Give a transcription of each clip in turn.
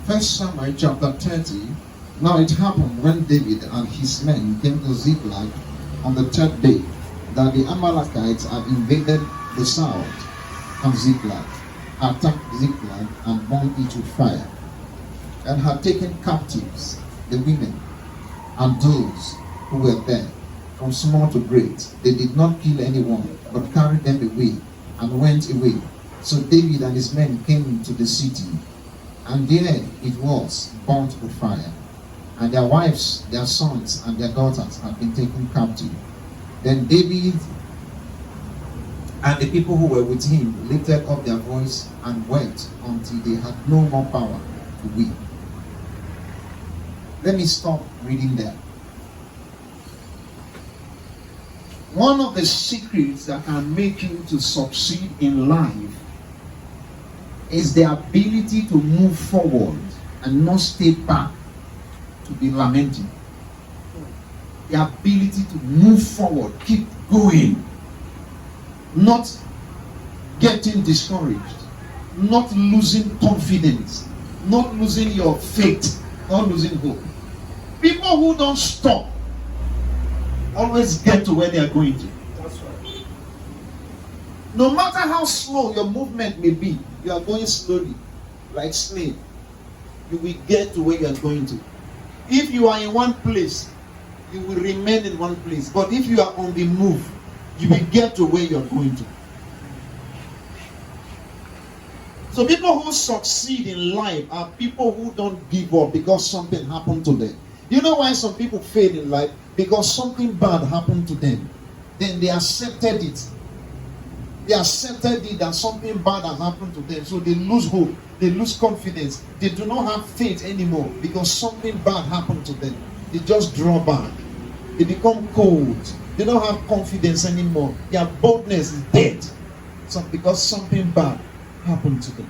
First Samuel chapter 30. Now it happened when David and his men came to Ziklag on the third day that the Amalekites had invaded the south of Ziklag, attacked Ziklag and burned it with fire, and had taken captives the women and those who were there, from small to great. They did not kill anyone, but carried them away and went away. So David and his men came into the city, and there it was burnt with fire. And their wives, their sons, and their daughters had been taken captive. Then David and the people who were with him lifted up their voice and wept until they had no more power to weep. Let me stop reading there. One of the secrets that can make you to succeed in life is the ability to move forward and not stay back to be lamenting. The ability to move forward, keep going, not getting discouraged, not losing confidence, not losing your faith, not losing hope. People who don't stop always get to where they are going to. That's right. No matter how slow your movement may be, you are going slowly, like slave. You will get to where you are going to. If you are in one place, you will remain in one place. But if you are on the move, you will get to where you are going to. So people who succeed in life are people who don't give up because something happened to them. You know why some people fail in life? Because something bad happened to them. Then they accepted it. They accepted it that something bad has happened to them. So they lose hope. They lose confidence. They do not have faith anymore because something bad happened to them. They just draw back. They become cold. They don't have confidence anymore. Their boldness is dead. So because something bad happened to them.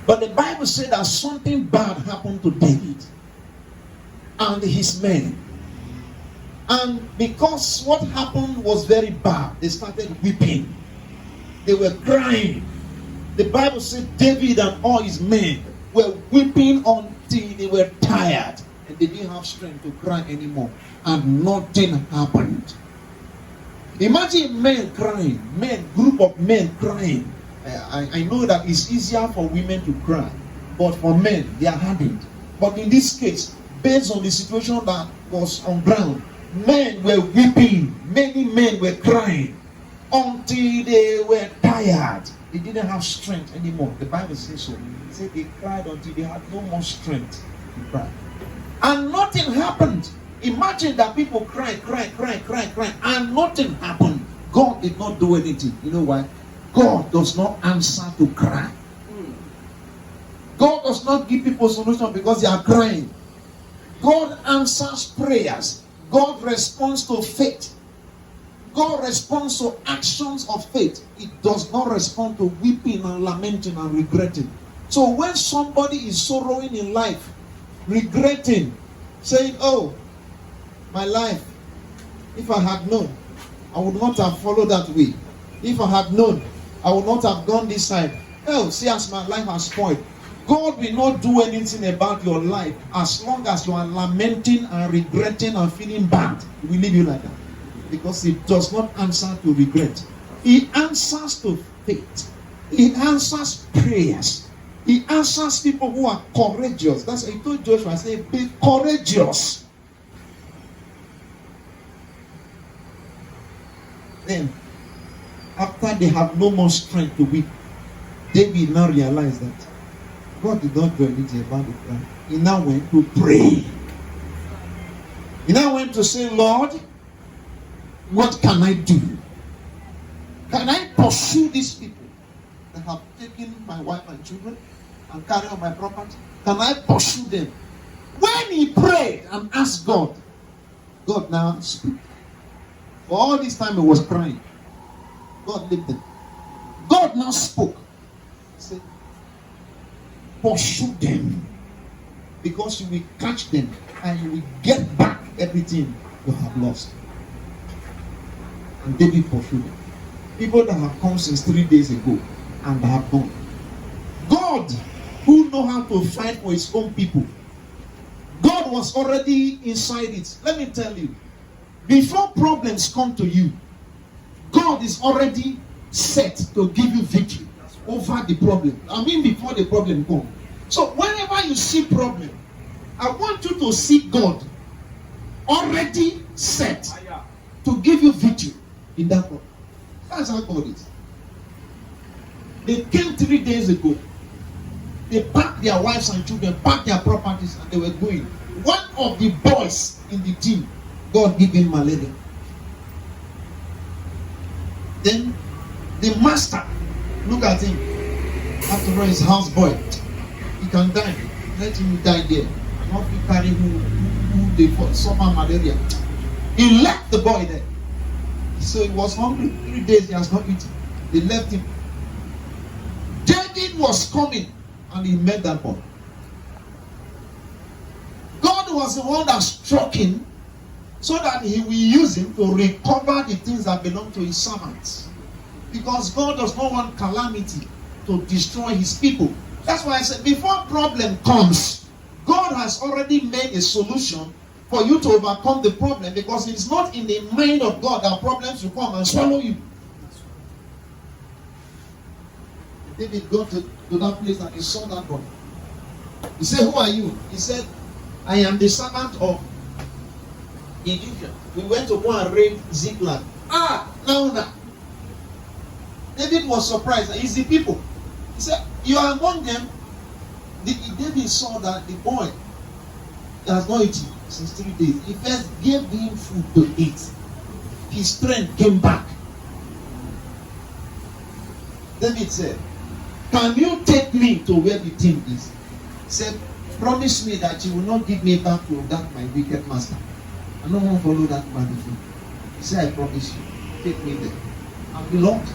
But the Bible said that something bad happened to David and his men. And because what happened was very bad, they started weeping. They were crying. The Bible said David and all his men were weeping until they were tired. And they didn't have strength to cry anymore. And nothing happened. Imagine men crying. Group of men crying. I know that it's easier for women to cry. But for men, they are hardened. But in this case, based on the situation that was on ground, men were weeping. Many men were crying until they were tired. They didn't have strength anymore. The Bible says so. It said they cried until they had no more strength to cry. And nothing happened. Imagine that people cry, and nothing happened. God did not do anything. You know why? God does not answer to cry. God does not give people solution because they are crying. God answers prayers. God responds to faith. God responds to actions of faith. It does not respond to weeping and lamenting and regretting. So when somebody is sorrowing in life, regretting, saying, oh, my life, if I had known, I would not have followed that way. If I had known, I would not have gone this side. Oh, see as my life has spoiled. God will not do anything about your life as long as you are lamenting and regretting and feeling bad. He will leave you like that. Because he does not answer to regret. He answers to faith. He answers prayers. He answers people who are courageous. That's why he told Joshua, I say, be courageous. Then, after they have no more strength to weep, David now realized that God did not do anything about the cry. He now went to pray. He now went to say, Lord, what can I do? Can I pursue these people that have taken my wife and children and carry on my property? Can I pursue them? When he prayed and asked God, God now spoke. For all this time he was crying. God lifted. God now spoke. He said, pursue them. Because you will catch them and you will get back everything you have lost. And David pursued them. People that have come since 3 days ago and have gone. God who know how to fight for his own people. God was already inside it. Let me tell you, before problems come to you, God is already set to give you victory over the problem. I mean, before the problem comes. So whenever you see problem, I want you to see God already set to give you victory in that problem. That's how God is. They came 3 days ago. They packed their wives and children, packed their properties, and they were going. One of the boys in the team, God gave him malaria. Then the master, look at him. After all, his houseboy, he can die. Let him die there. Not be carrying who they suffer malaria. He left the boy there. So he was hungry. 3 days he has not eaten. They left him. David was coming and he met that boy. God was the one that struck him so that he will use him to recover the things that belong to his servants. Because God does not want calamity to destroy his people. That's why I said before problem comes, God has already made a solution for you to overcome the problem, because it is not in the mind of God that problems will come and swallow you. David got to that place and he saw that boy. He said, "Who are you?" He said, "I am the servant of Egyptian. We went to go and raid Ziklag." Now. David was surprised. It's the people. He said, "You are among them." David saw that the boy has not eaten since 3 days. He first gave him food to eat. His strength came back. David said, "Can you take me to where the team is?" He said, "Promise me that you will not give me back to that my wicked master. I don't want to follow that man again." He said, "I promise you, take me there." And beloved,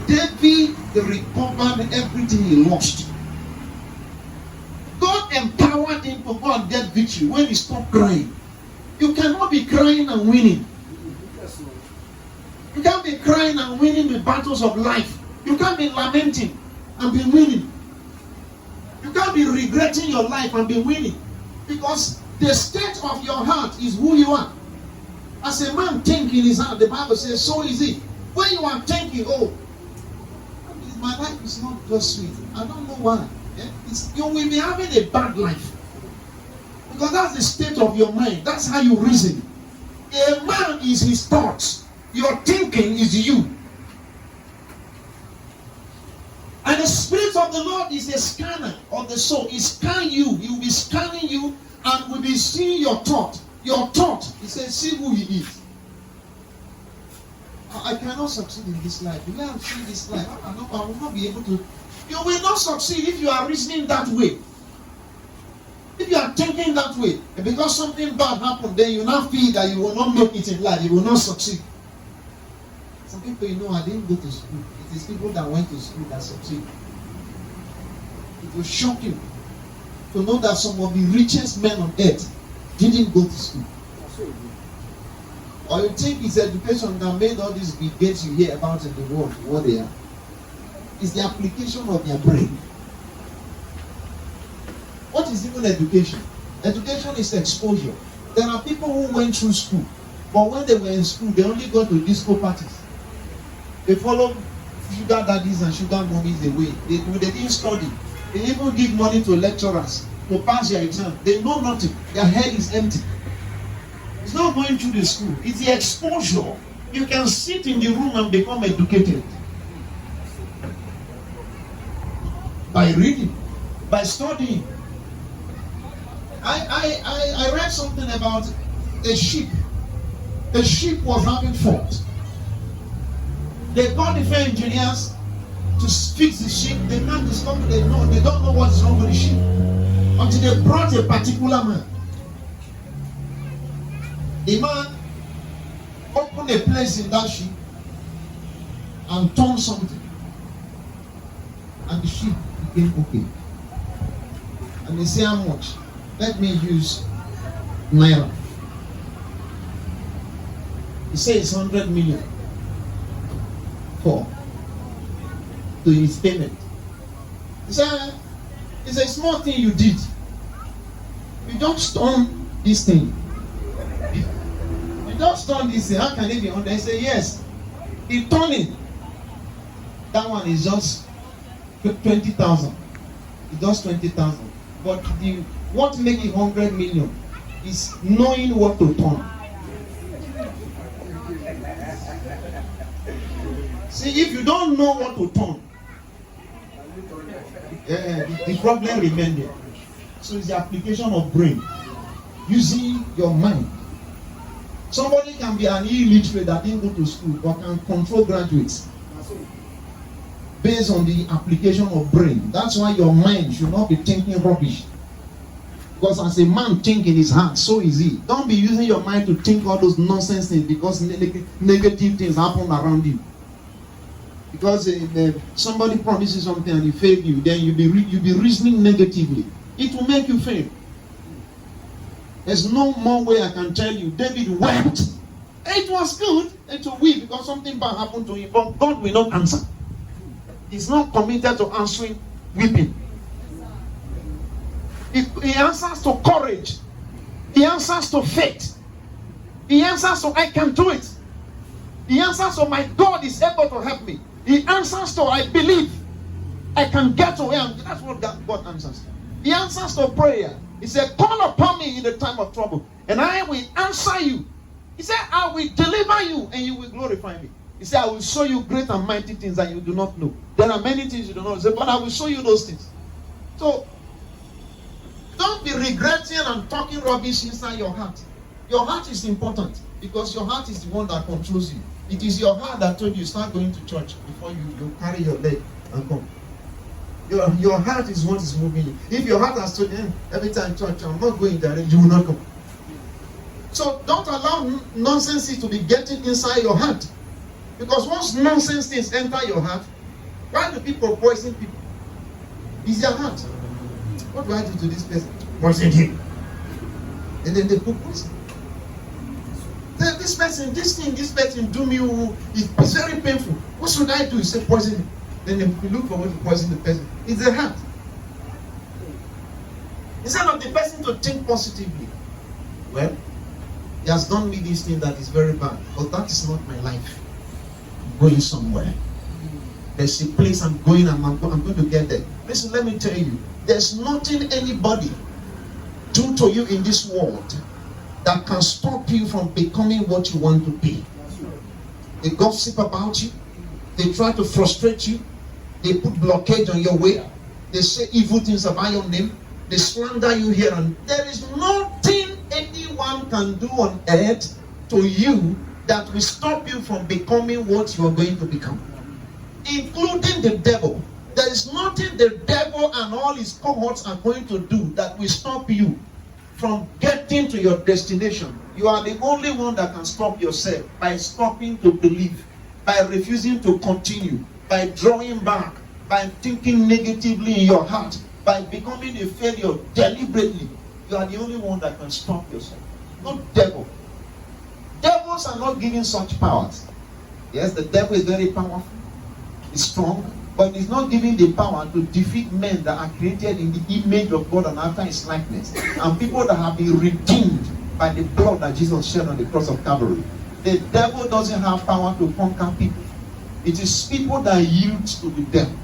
David recovered everything he lost. God empowered him to go and get victory when he stopped crying. You cannot be crying and winning. You can't be crying and winning the battles of life. You can't be lamenting and be winning. You can't be regretting your life and be winning. Because the state of your heart is who you are. As a man thinks in his heart, the Bible says, so is it. When you are thinking, oh, my life is not just sweet. I don't know why. You will be having a bad life. Because that's the state of your mind. That's how you reason. A man is his thoughts. Your thinking is you. And the Spirit of the Lord is a scanner of the soul. He scans you. He will be scanning you and will be seeing your thought. Your thought. He says, see who he is. I cannot succeed in this life. The way I'm seeing this life, I will not be able to. You will not succeed if you are reasoning that way. If you are thinking that way, and because something bad happened, then you now feel that you will not make it in life, you will not succeed. Some people, I didn't go to school. It is people that went to school that succeed. It will shock you to know that some of the richest men on earth didn't go to school. Or you think it's education that made all these debates you hear about in the world what they are. It's the application of their brain. What is even education? Education is exposure. There are people who went through school, but when they were in school, they only go to disco parties. They follow sugar daddies and sugar mummies away. They didn't study. They even give money to lecturers to pass their exam. They know nothing. Their head is empty. It's not going through the school. It's the exposure. You can sit in the room and become educated. By reading, by studying. I read something about a sheep. The sheep was having fault. They called the fair engineers to fix the sheep. They can't discover. They don't know what's wrong with the sheep until they brought a particular man. The man opened a place in that sheep and turned something, and the sheep became okay. And they say, how much? Let me use naira. He says 100 million to his payment. He said, It's a small thing you did. You just turn this thing. You just turn this thing. How can it be 100? They say yes. You turn it. That one is just 20,000. It's just 20,000. But what makes it 100 million is knowing what to turn. See, if you don't know what to turn, the problem remains there. So it's the application of brain, using your mind. Somebody can be an illiterate that didn't go to school but can control graduates based on the application of brain. That's why your mind should not be thinking rubbish. Because as a man think in his heart, so is he. Don't be using your mind to think all those nonsense things because negative things happen around you. Because if somebody promises something and he fails you, then you'll be reasoning negatively. It will make you fail. There's no more way I can tell you. David wept. It was good to weep because something bad happened to him, but God will not answer. He's not committed to answering weeping. He answers to courage. He answers to faith. He answers to I can do it. He answers to my God is able to help me. He answers to I believe I can get to where I'm. That's what God answers. He answers to prayer. He said, call upon me in the time of trouble, and I will answer you. He said, I will deliver you, and you will glorify me. He said, I will show you great and mighty things that you do not know. There are many things you do not know. He said, but I will show you those things. So, don't be regretting and talking rubbish inside your heart. Your heart is important because your heart is the one that controls you. It is your heart that told you start going to church before you carry your leg and come. Your heart is what is moving you. If your heart has told you every time church, I'm not going there, you will not come. So don't allow nonsense to be getting inside your heart. Because once nonsense things enter your heart, why do people poison people? It's their heart. What do I do to this person? Poison him. And then they put poison. This person do me, it's very painful. What should I do? You say poison him. Then they look for what to poison the person. It's the heart. Instead of the person to think positively, well, he has done me this thing that is very bad, but that is not my life. I'm going somewhere. There's a place I'm going and I'm going to get there. Listen, let me tell you, there's nothing anybody do to you in this world that can stop you from becoming what you want to be. They gossip about you. They try to frustrate you. They put blockade on your way. They say evil things about your name. They slander you here, and there is nothing anyone can do on earth to you that will stop you from becoming what you are going to become, including the devil. There is nothing the devil and all his cohorts are going to do that will stop you from getting to your destination. You are the only one that can stop yourself by stopping to believe, by refusing to continue, by drawing back, by thinking negatively in your heart, by becoming a failure deliberately. You are the only one that can stop yourself. Not devil. Devils are not given such powers. Yes, the devil is very powerful. He's strong. But he's not given the power to defeat men that are created in the image of God and after his likeness. And people that have been redeemed by the blood that Jesus shed on the cross of Calvary. The devil doesn't have power to conquer people. It is people that yield to the devil.